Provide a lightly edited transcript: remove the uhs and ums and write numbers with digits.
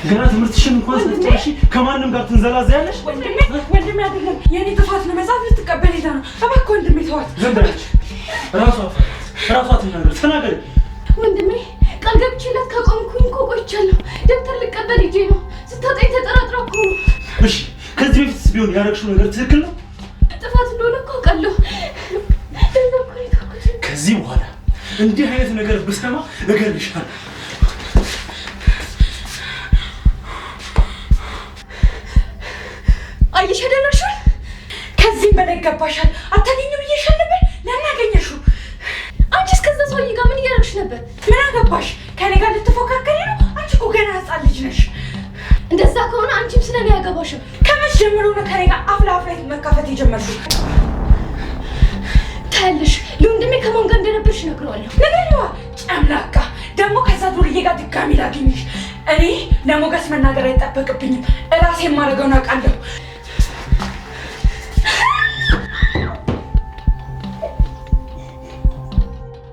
ገና ትምህርትሽን እንኳን ስትጨርሺ ከማንም ጋር ትንዘላዘያለሽ? ወንድሜ አይደለም የኔ ጥፋት ነው። መጽሐፍ ልትቀበል ሄዳ ነው። እባክህ ወንድሜ ተዋት። ዘንዳች ራሷ ተናገሪ። ወንድሜ ቃል ገብቼላት ካቆምኩኝ እኮ ቆይቻለሁ። ደብተር ልቀበል ሂጄ ነው። ስታጣኝ ተጠራጥራ እኮ ነው። እሺ ከዚህ በፊትስ ቢሆን ያደረግሽው ነገር ትክክል ነው? ጥፋት እንደሆነ እኮ አውቃለሁ። ከዚህ በኋላ እንዲህ አይነት ነገር ብሰማ እገልሻለሁ። አየሽ አይደለሽም? ከዚህም በላይ ገባሻል። አታገኝም ብዬሻል ነበር። ለምን አገኘሽው? አንቺ እስከዛ ሰውዬ ጋር ምን እያደረግሽ ነበር? ምን አገባሽ? ከኔ ጋር ልትፎካከሪ ነው? አንቺ እኮ ገና ሕፃን ልጅ ነሽ። እንደዛ ከሆነ አንቺም ስለኔ አያገባሽም። ከመቼ ጀምሮ ነው ከኔ ጋር አፍ ለአፍ መካፈት የጀመርሽው? ታያለሽ፣ ለወንድሜ ከማን ጋር እንደነበርሽ እነግረዋለሁ። ንገሪዋ። ጨምላቃ ደግሞ ከዛ ዱርዬ ጋር ድጋሚ ላገኝሽ። እኔ ለሞገስ መናገር አይጠበቅብኝም። እራሴ የማደርገውን አውቃለሁ።